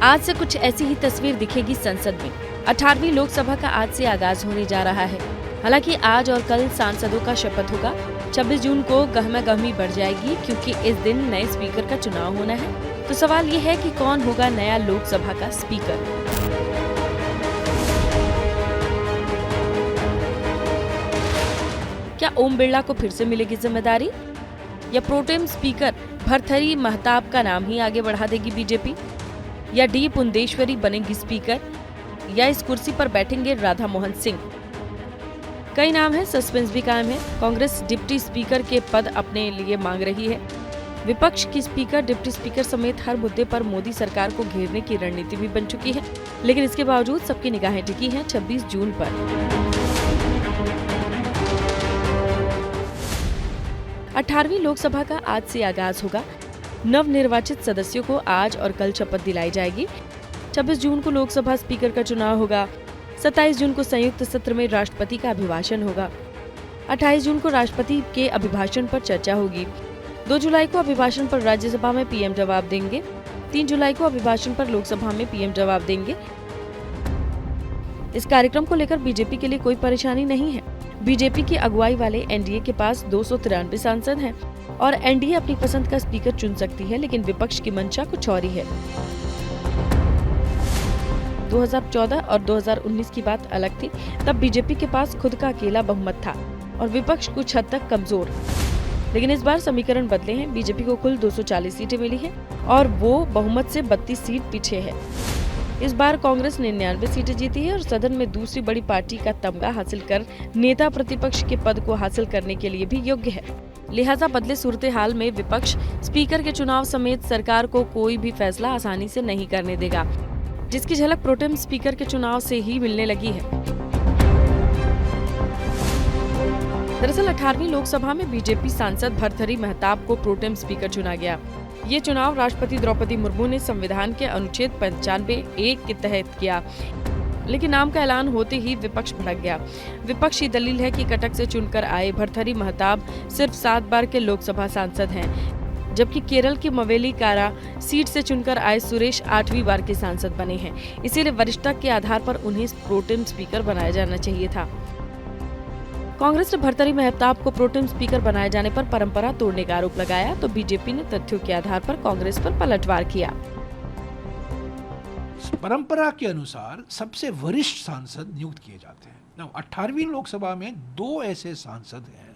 आज से कुछ ऐसी ही तस्वीर दिखेगी संसद में। 18वीं लोकसभा का आज से आगाज होने जा रहा है। हालांकि आज और कल सांसदों का शपथ होगा। 26 जून को गहमागहमी बढ़ जाएगी क्योंकि इस दिन नए स्पीकर का चुनाव होना है। तो सवाल ये है कि कौन होगा नया लोकसभा का स्पीकर। क्या ओम बिरला को फिर से मिलेगी जिम्मेदारी, या प्रोटेम स्पीकर भर्तृहरि महताब का नाम ही आगे बढ़ा देगी बीजेपी, या डी पुंदेश्वरी बनेगी स्पीकर, या इस कुर्सी पर बैठेंगे राधा मोहन सिंह। कई नाम हैं, सस्पेंस भी कायम है। कांग्रेस डिप्टी स्पीकर के पद अपने लिए मांग रही है। विपक्ष की स्पीकर, डिप्टी स्पीकर समेत हर मुद्दे पर मोदी सरकार को घेरने की रणनीति भी बन चुकी है। लेकिन इसके बावजूद सबकी निगाहें टिकी हैं 26 जून पर। 18वीं लोकसभा का आज से आगाज होगा। नवनिर्वाचित सदस्यों को आज और कल शपथ दिलाई जाएगी। 26 जून को लोकसभा स्पीकर का चुनाव होगा। 27 जून को संयुक्त सत्र में राष्ट्रपति का अभिभाषण होगा। 28 जून को राष्ट्रपति के अभिभाषण पर चर्चा होगी। 2 जुलाई को अभिभाषण पर राज्यसभा में पीएम जवाब देंगे। 3 जुलाई को अभिभाषण पर लोकसभा में पीएम जवाब देंगे। इस कार्यक्रम को लेकर बीजेपी के लिए कोई परेशानी नहीं है। बीजेपी की अगुवाई वाले एनडीए के पास 293 सांसद हैं और एनडीए अपनी पसंद का स्पीकर चुन सकती है, लेकिन विपक्ष की मंशा कुछ और ही है। 2014 और 2019 की बात अलग थी। तब बीजेपी के पास खुद का अकेला बहुमत था और विपक्ष कुछ हद तक कमजोर। लेकिन इस बार समीकरण बदले हैं। बीजेपी को कुल 240 सीटें मिली हैं और वो बहुमत से 32 सीट पीछे है। इस बार कांग्रेस 99 सीटें जीती है और सदन में दूसरी बड़ी पार्टी का तमगा हासिल कर नेता प्रतिपक्ष के पद को हासिल करने के लिए भी योग्य है। लिहाजा बदले सूरत हाल में विपक्ष स्पीकर के चुनाव समेत सरकार को कोई भी फैसला आसानी से नहीं करने देगा, जिसकी झलक प्रोटेम स्पीकर के चुनाव से ही मिलने लगी है। दरअसल 18वीं लोकसभा में बीजेपी सांसद भर्तृहरि महताब को प्रोटेम स्पीकर चुना गया। ये चुनाव राष्ट्रपति द्रौपदी मुर्मू ने संविधान के अनुच्छेद 95(1) के तहत किया, लेकिन नाम का ऐलान होते ही विपक्ष भड़क गया। विपक्ष की दलील है कि कटक से चुनकर आए भर्तृहरि महताब सिर्फ 7 बार के लोकसभा सांसद हैं, जबकि केरल की मवेलीकारा सीट से चुनकर आए सुरेश 8वीं बार के सांसद बने हैं। इसीलिए वरिष्ठता के आधार पर उन्हें प्रोटेम स्पीकर बनाया जाना चाहिए था। कांग्रेस ने भर्तृहरि महताब को प्रोटेम स्पीकर बनाए जाने पर परंपरा तोड़ने का आरोप लगाया, तो बीजेपी ने तथ्यों के आधार पर कांग्रेस पर पलटवार किया। परंपरा के अनुसार सबसे वरिष्ठ सांसद नियुक्त किए जाते हैं। 18वीं लोकसभा में 2 ऐसे सांसद हैं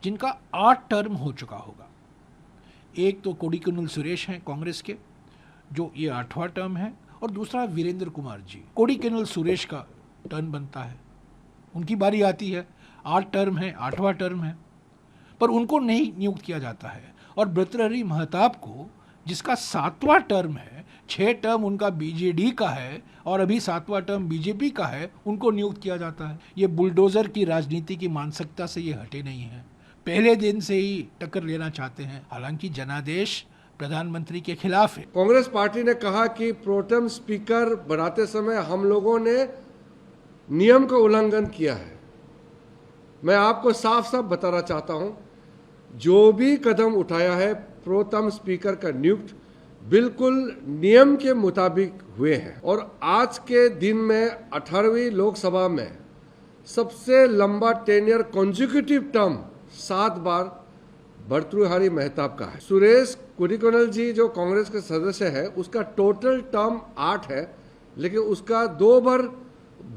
जिनका 8 टर्म हो चुका होगा। एक तो कोडिकुनिल सुरेश हैं कांग्रेस के, जो ये 8वां टर्म है, और दूसरा वीरेंद्र कुमार जी। कोडिकुनिल सुरेश का टर्न बनता है, उनकी बारी आती है। 8 टर्म है, 8वां टर्म है, पर उनको नहीं नियुक्त किया जाता है। और भर्तृहरि महताब को, जिसका 7वां टर्म है, 6 टर्म उनका बीजेडी का है और अभी 7वां टर्म बीजेपी का है, उनको नियुक्त किया जाता है। ये बुलडोजर की राजनीति की मानसिकता से ये हटे नहीं है। पहले दिन से ही टक्कर लेना चाहते हैं। हालांकि जनादेश प्रधानमंत्री के खिलाफ है। कांग्रेस पार्टी ने कहा कि प्रोटेम स्पीकर बनाते समय हम लोगों ने नियम का उल्लंघन किया है। मैं आपको साफ साफ बताना चाहता हूं, जो भी कदम उठाया है प्रोटेम स्पीकर का नियुक्त बिल्कुल नियम के मुताबिक हुए हैं। और आज के दिन में 18वीं लोकसभा में सबसे लंबा टेन्योर कॉन्जिक्यूटिव टर्म 7 बार भर्तृहरि महताब का है। सुरेश कोडिकुनिल जी जो कांग्रेस के सदस्य है, उसका टोटल टर्म 8 है, लेकिन उसका 2 बार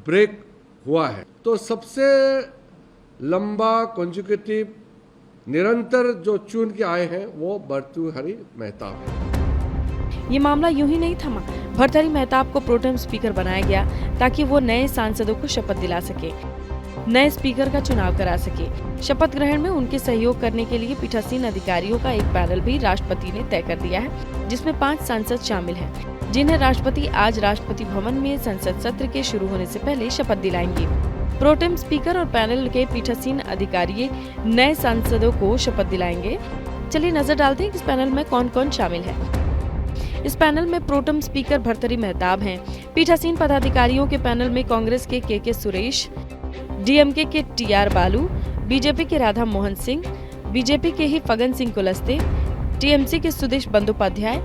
ब्रेक हुआ है। तो सबसे लंबा कॉन्जिक्यूटिव निरंतर जो चुन के आए हैं वो भर्तृहरि महताब है। ये मामला यूं ही नहीं थमा। भर्तृहरि महताब को प्रोटेम स्पीकर बनाया गया ताकि वो नए सांसदों को शपथ दिला सके, नए स्पीकर का चुनाव करा सके। शपथ ग्रहण में उनके सहयोग करने के लिए पीठासीन अधिकारियों का एक पैनल भी राष्ट्रपति ने तय कर दिया है, जिसमें 5 सांसद शामिल हैं, जिन्हें राष्ट्रपति आज राष्ट्रपति भवन में संसद सत्र के शुरू होने से पहले शपथ दिलाएंगे। प्रोटेम स्पीकर और पैनल के पीठासीन अधिकारी नए सांसदों को शपथ दिलाएंगे। चलिए नजर डालते हैं कि इस पैनल में कौन कौन शामिल है। इस पैनल में प्रोटेम स्पीकर भर्तृहरि महताब हैं। पीठासीन पदाधिकारियों के पैनल में कांग्रेस के के सुरेश, डीएमके के टीआर बालू, बीजेपी के राधा मोहन सिंह, बीजेपी के ही फगन सिंह कुलस्ते, टीएमसी के सुदेश बंदोपाध्याय,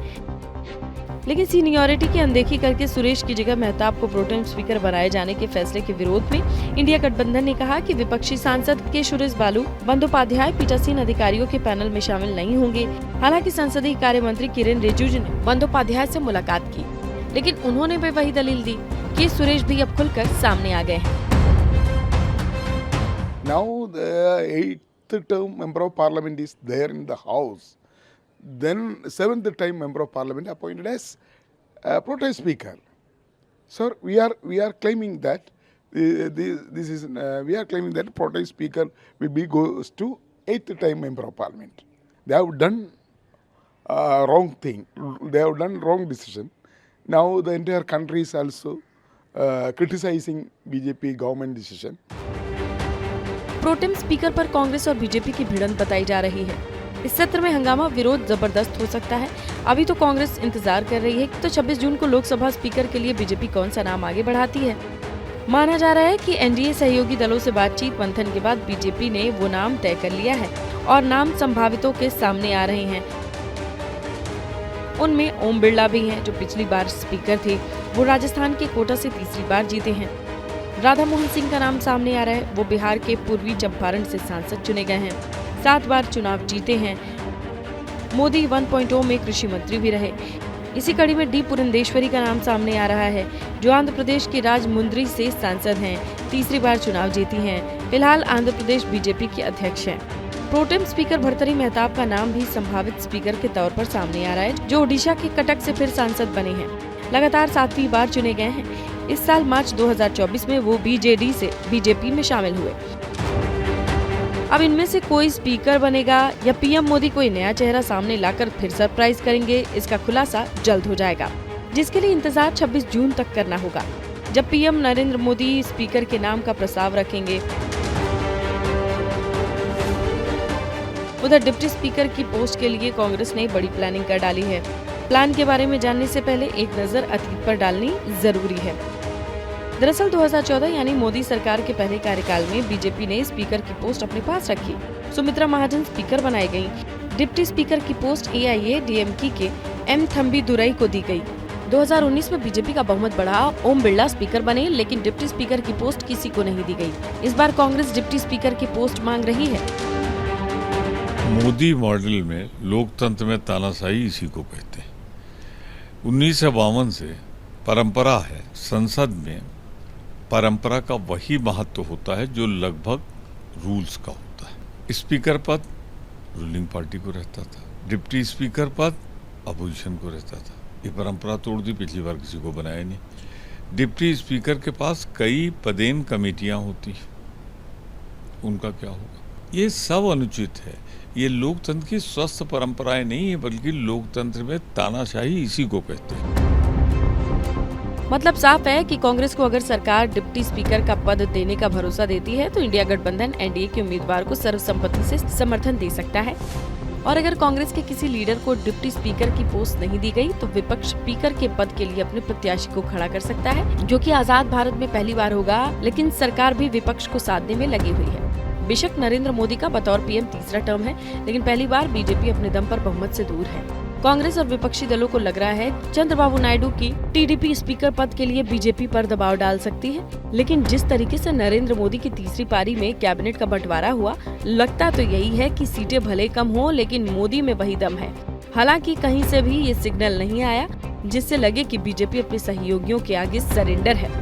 लेकिन सीनियरिटी की अनदेखी करके सुरेश की जगह मेहताब को प्रोटेम स्पीकर बनाए जाने के फैसले के विरोध में इंडिया गठबंधन ने कहा कि विपक्षी सांसद के सुरेश बालू बंदोपाध्याय पीठासीन अधिकारियों के पैनल में शामिल नहीं होंगे। हालांकि संसदीय कार्य मंत्री किरेन रिजिजू ने बंदोपाध्याय से मुलाकात की, लेकिन उन्होंने भी वही दलील दी कि सुरेश भी अब खुलकर सामने आ गए हैं। Now the 8th term member of parliament is there in the house. Then 7th time member of parliament appointed as pro-tem speaker. So we are claiming that we are claiming that pro-tem speaker will be goes to 8th time member of parliament. They have done wrong thing. They have done wrong decision. Now the entire country is also criticizing BJP government decision. Protem speaker पर कांग्रेस और BJP की भिड़ंत बताई जा रही है। इस सत्र में हंगामा विरोध जबरदस्त हो सकता है। अभी तो कांग्रेस इंतजार कर रही है तो 26 जून को लोकसभा स्पीकर के लिए बीजेपी कौन सा नाम आगे बढ़ाती है। माना जा रहा है कि एनडीए सहयोगी दलों से बातचीत मंथन के बाद बीजेपी ने वो नाम तय कर लिया है और नाम संभावितों के सामने आ रहे हैं। उनमें ओम बिरला भी हैं, जो पिछली बार स्पीकर थे। वो राजस्थान के कोटा से तीसरी बार जीते हैं। राधा मोहन सिंह का नाम सामने आ रहा है। वो बिहार के पूर्वी चंपारण से सांसद चुने गए हैं, 7 बार चुनाव जीते हैं। मोदी 1.0 में कृषि मंत्री भी रहे। इसी कड़ी में डी पुरंदेश्वरी का नाम सामने आ रहा है, जो आंध्र प्रदेश के राजमुंद्री से सांसद हैं, तीसरी बार चुनाव जीती हैं। फिलहाल आंध्र प्रदेश बीजेपी के अध्यक्ष हैं। प्रोटेम स्पीकर भर्तृहरि मेहताब का नाम भी संभावित स्पीकर के तौर पर सामने आ रहा है, जो ओडिशा के कटक से फिर सांसद बने हैं। लगातार 7वीं बार चुने गए हैं। इस साल मार्च 2024 में वो बीजेडी से बीजेपी में शामिल हुए। अब इनमें से कोई स्पीकर बनेगा या पीएम मोदी कोई नया चेहरा सामने लाकर फिर सरप्राइज करेंगे, इसका खुलासा जल्द हो जाएगा, जिसके लिए इंतजार 26 जून तक करना होगा, जब पीएम नरेंद्र मोदी स्पीकर के नाम का प्रस्ताव रखेंगे। उधर डिप्टी स्पीकर की पोस्ट के लिए कांग्रेस ने बड़ी प्लानिंग कर डाली है। प्लान के बारे में जानने से पहले एक नजर अतीत पर डालनी जरूरी है। दरअसल 2014 यानी मोदी सरकार के पहले कार्यकाल में बीजेपी ने स्पीकर की पोस्ट अपने पास रखी। सुमित्रा महाजन स्पीकर बनाई गयी। डिप्टी स्पीकर की पोस्ट AIADMK के M थम्बीदुरई को दी गई। 2019 में बीजेपी का बहुमत बढ़ा, ओम बिरला स्पीकर बने, लेकिन डिप्टी स्पीकर की पोस्ट किसी को नहीं दी गई। इस बार कांग्रेस डिप्टी स्पीकर की पोस्ट मांग रही है। मोदी मॉडल में लोकतंत्र में तानाशाही इसी को कहते हैं। 1952 से परंपरा है, संसद में परंपरा का वही महत्व होता है जो लगभग रूल्स का होता है। स्पीकर पद रूलिंग पार्टी को रहता था, डिप्टी स्पीकर पद अपोजिशन को रहता था। ये परंपरा तोड़ दी, पिछली बार किसी को बनाया नहीं। डिप्टी स्पीकर के पास कई पदेन कमेटियां होती, उनका क्या होगा? ये सब अनुचित है। ये लोकतंत्र की स्वस्थ परंपराएं नहीं है, बल्कि लोकतंत्र में तानाशाही इसी को कहते हैं। मतलब साफ है कि कांग्रेस को अगर सरकार डिप्टी स्पीकर का पद देने का भरोसा देती है तो इंडिया गठबंधन एनडीए के उम्मीदवार को सर्वसम्मति से समर्थन दे सकता है। और अगर कांग्रेस के किसी लीडर को डिप्टी स्पीकर की पोस्ट नहीं दी गई तो विपक्ष स्पीकर के पद के लिए अपने प्रत्याशी को खड़ा कर सकता है, जो कि आजाद भारत में पहली बार होगा। लेकिन सरकार भी विपक्ष को साधने में लगी हुई है। बेशक नरेंद्र मोदी का बतौर पीएम तीसरा टर्म है, लेकिन पहली बार बीजेपी अपने दम पर बहुमत से दूर है। कांग्रेस और विपक्षी दलों को लग रहा है चंद्रबाबू नायडू की टीडीपी स्पीकर पद के लिए बीजेपी पर दबाव डाल सकती है। लेकिन जिस तरीके से नरेंद्र मोदी की तीसरी पारी में कैबिनेट का बंटवारा हुआ, लगता तो यही है कि सीटें भले कम हो, लेकिन मोदी में वही दम है। हालांकि कहीं से भी ये सिग्नल नहीं आया जिससे लगे कि बीजेपी अपने सहयोगियों के आगे सरेंडर है।